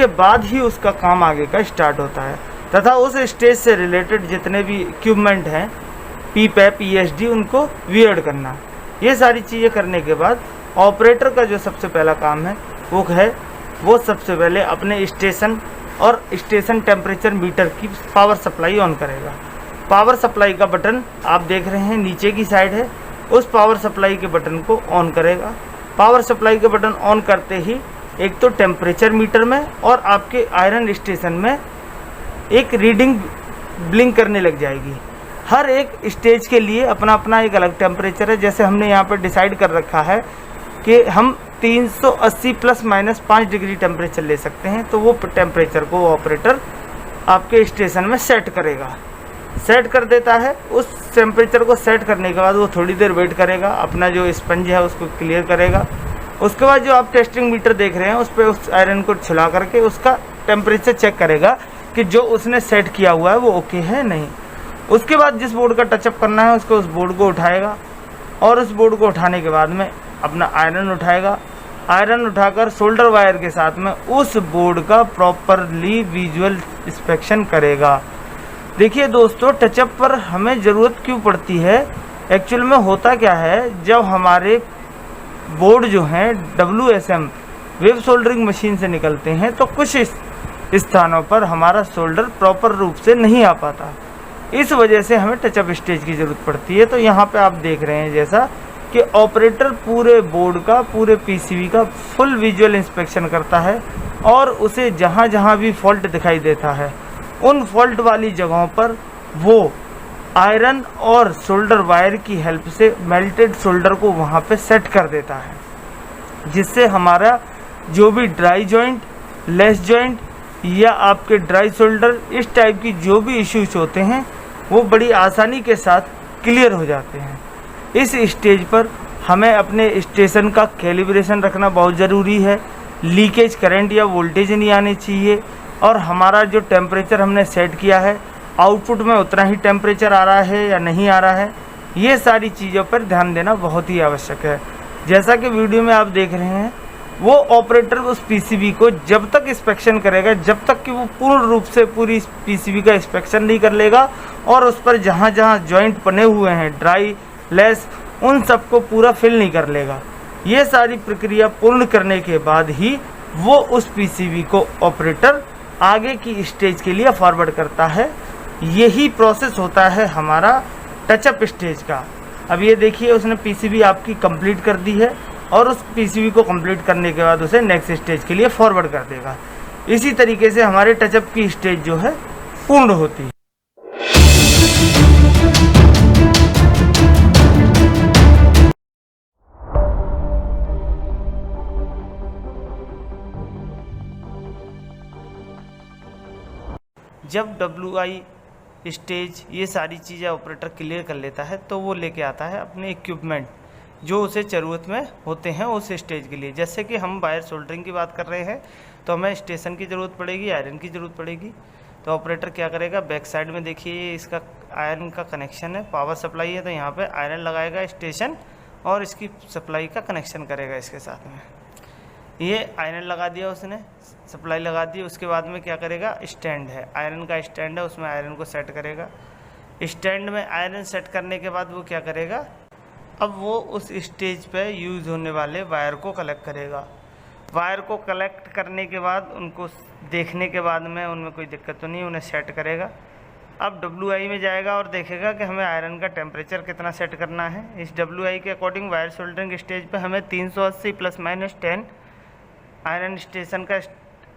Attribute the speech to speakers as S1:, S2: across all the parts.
S1: उसके बाद ही उसका काम आगे का स्टार्ट होता है, तथा उस स्टेज से रिलेटेड जितने भी इक्विपमेंट हैं पीपैप ESD उनको वियर्ड करना। ये सारी चीज़ें करने के बाद ऑपरेटर का जो सबसे पहला काम है वो सबसे पहले अपने स्टेशन और स्टेशन टेम्परेचर मीटर की पावर सप्लाई ऑन करेगा। पावर सप्लाई का बटन आप देख रहे हैं नीचे की साइड है, उस पावर सप्लाई के बटन को ऑन करेगा। पावर सप्लाई के बटन ऑन करते ही एक तो टेम्परेचर मीटर में और आपके आयरन स्टेशन में एक रीडिंग ब्लिंक करने लग जाएगी। हर एक स्टेज के लिए अपना अपना एक अलग टेम्परेचर है। जैसे हमने यहाँ पर डिसाइड कर रखा है कि हम 380 ± 5 डिग्री टेम्परेचर ले सकते हैं, तो वो टेम्परेचर को ऑपरेटर आपके स्टेशन में सेट करेगा, सेट कर देता है। उस टेम्परेचर को सेट करने के बाद वो थोड़ी देर वेट करेगा, अपना जो स्पंज है उसको क्लियर करेगा। उसके बाद जो आप टेस्टिंग मीटर देख रहे हैं उस पर उस आयरन को छिला करके उसका टेम्परेचर चेक करेगा कि जो उसने सेट किया हुआ है वो ओके है नहीं। उसके बाद जिस बोर्ड का टचअप करना है उसको उस बोर्ड को उठाएगा और उस बोर्ड को उठाने के बाद में अपना आयरन उठाएगा। आयरन उठाकर सोल्डर वायर के साथ में उस बोर्ड का प्रॉपरली विजुअल इंस्पेक्शन करेगा। देखिए दोस्तों, टचअप पर हमें ज़रूरत क्यों पड़ती है? एक्चुअल में होता क्या है, जब हमारे बोर्ड जो हैं WSM वेब सोल्डरिंग मशीन से निकलते हैं तो कुछ स्थानों पर हमारा सोल्डर प्रॉपर रूप से नहीं आ पाता, इस वजह से हमें टचअप स्टेज की ज़रूरत पड़ती है। तो यहाँ पे आप देख रहे हैं जैसा कि ऑपरेटर पूरे बोर्ड का, पूरे PCB का फुल विजुअल इंस्पेक्शन करता है और उसे जहाँ जहाँ भी फॉल्ट दिखाई देता है उन फॉल्ट वाली जगहों पर वो आयरन और सोल्डर वायर की हेल्प से मेल्टेड सोल्डर को वहाँ पे सेट कर देता है, जिससे हमारा जो भी ड्राई जॉइंट, लेस जॉइंट या आपके ड्राई सोल्डर, इस टाइप की जो भी इश्यूज होते हैं वो बड़ी आसानी के साथ क्लियर हो जाते हैं। इस स्टेज पर हमें अपने स्टेशन का कैलिब्रेशन रखना बहुत ज़रूरी है। लीकेज करंट या वोल्टेज नहीं आनी चाहिए और हमारा जो टेम्परेचर हमने सेट किया है आउटपुट में उतना ही टेम्परेचर आ रहा है या नहीं आ रहा है, ये सारी चीज़ों पर ध्यान देना बहुत ही आवश्यक है। जैसा कि वीडियो में आप देख रहे हैं, वो ऑपरेटर उस PCB को जब तक इंस्पेक्शन करेगा, जब तक कि वो पूर्ण रूप से पूरी PCB का इंस्पेक्शन नहीं कर लेगा और उस पर जहाँ जहाँ जॉइंट बने हुए हैं ड्राई, लेस, उन सबको पूरा फिल नहीं कर लेगा। ये सारी प्रक्रिया पूर्ण करने के बाद ही वो उस PCB को ऑपरेटर आगे की स्टेज के लिए फॉरवर्ड करता है। यही प्रोसेस होता है हमारा टचअप स्टेज का। अब ये देखिए, उसने PCB आपकी कंप्लीट कर दी है और उस PCB को कंप्लीट करने के बाद उसे नेक्स्ट स्टेज के लिए फॉरवर्ड कर देगा। इसी तरीके से हमारे टचअप की स्टेज जो है पूर्ण होती है। जब WI स्टेज ये सारी चीज़ें ऑपरेटर क्लियर कर लेता है तो वो लेके आता है अपने इक्विपमेंट जो उसे ज़रूरत में होते हैं उस स्टेज के लिए। जैसे कि हम वायर सोल्डरिंग की बात कर रहे हैं तो हमें स्टेशन की ज़रूरत पड़ेगी, आयरन की ज़रूरत पड़ेगी। तो ऑपरेटर क्या करेगा, बैक साइड में देखिए इसका आयरन का कनेक्शन है, पावर सप्लाई है, तो यहाँ पे आयरन लगाएगा स्टेशन और इसकी सप्लाई का कनेक्शन करेगा इसके साथ में। ये आयरन लगा दिया उसने, सप्लाई लगा दी। उसके बाद में क्या करेगा, स्टैंड है, आयरन का स्टैंड है, उसमें आयरन को सेट करेगा। स्टैंड में आयरन सेट करने के बाद वो क्या करेगा, अब वो उस स्टेज पे यूज़ होने वाले वायर को कलेक्ट करेगा। वायर को कलेक्ट करने के बाद उनको देखने के बाद में उनमें कोई दिक्कत तो नहीं, उन्हें सेट करेगा। अब WI में जाएगा और देखेगा कि हमें आयरन का टेम्परेचर कितना सेट करना है। इस WI के अकॉर्डिंग वायर सोल्डरिंग स्टेज पे हमें 380 ± 10 आयरन स्टेशन का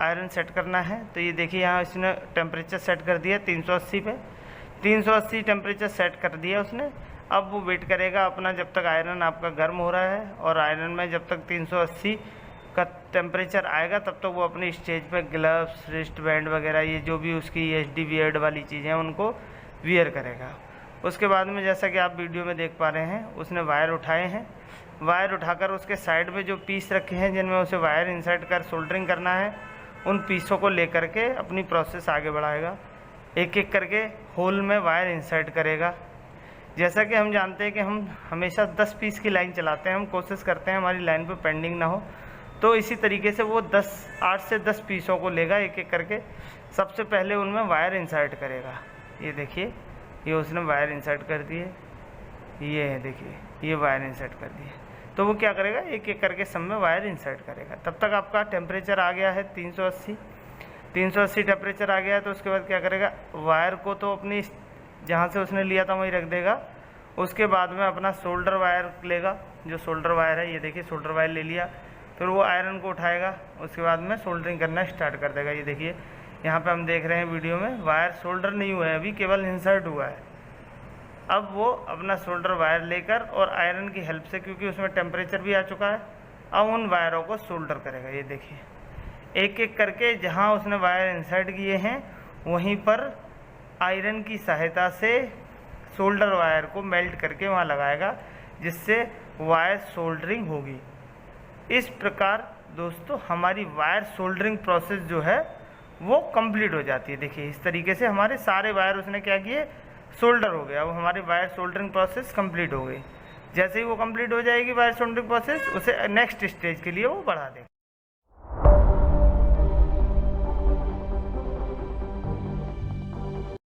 S1: आयरन सेट करना है। तो ये देखिए यहाँ इसने टेम्परेचर सेट कर दिया 380 पे, 380 टेम्परेचर सेट कर दिया उसने। अब वो वेट करेगा अपना जब तक आयरन आपका गर्म हो रहा है और आयरन में जब तक 380 का टेम्परेचर आएगा तब तक वो अपनी स्टेज पे ग्लव्स, रिस्ट बैंड वगैरह ये जो भी उसकी ESD वियर्ड वाली चीज़ें हैं उनको वियर करेगा। उसके बाद में जैसा कि आप वीडियो में देख पा रहे हैं, उसने वायर उठाए हैं। वायर उठाकर उसके साइड में जो पीस रखे हैं जिनमें उसे वायर इंसर्ट कर सोल्डरिंग करना है, उन पीसों को लेकर के अपनी प्रोसेस आगे बढ़ाएगा। एक एक करके होल में वायर इंसर्ट करेगा। जैसा कि हम जानते हैं कि हम हमेशा 10 पीस की लाइन चलाते हैं, हम कोशिश करते हैं हमारी लाइन पे पेंडिंग ना हो। तो इसी तरीके से वो 8 से 10 पीसों को लेगा एक एक करके। सबसे पहले उनमें वायर इंसर्ट करेगा। ये देखिए, ये उसने वायर इंसर्ट कर दिए, ये है देखिए, ये वायर इंसर्ट कर दिए। तो वो क्या करेगा, एक एक करके सब में वायर इंसर्ट करेगा। तब तक आपका टेम्परेचर आ गया है 380 टेम्परेचर आ गया है। तो उसके बाद क्या करेगा, वायर को तो अपनी जहाँ से उसने लिया था वहीं रख देगा। उसके बाद में अपना सोल्डर वायर लेगा, जो सोल्डर वायर है, ये देखिए सोल्डर वायर ले लिया। फिर वो आयरन को उठाएगा, उसके बाद में सोल्डरिंग करना स्टार्ट कर देगा। ये देखिए यहाँ पे हम देख रहे हैं वीडियो में, वायर सोल्डर नहीं हुआ है अभी, केवल इंसर्ट हुआ है। अब वो अपना सोल्डर वायर लेकर और आयरन की हेल्प से, क्योंकि उसमें टेम्परेचर भी आ चुका है, अब उन वायरों को सोल्डर करेगा। ये देखिए एक एक करके जहाँ उसने वायर इंसर्ट किए हैं वहीं पर आयरन की सहायता से सोल्डर वायर को मेल्ट करके वहाँ लगाएगा, जिससे वायर सोल्डरिंग होगी। इस प्रकार दोस्तों हमारी वायर सोल्डरिंग प्रोसेस जो है वो कंप्लीट हो जाती है। देखिए इस तरीके से हमारे सारे वायर उसने क्या किए, सोल्डर हो गया। अब हमारी वायर सोल्डरिंग प्रोसेस कंप्लीट हो गई। जैसे ही वो कंप्लीट हो जाएगी वायर सोल्डरिंग प्रोसेस, उसे नेक्स्ट स्टेज के लिए वो बढ़ा देगा।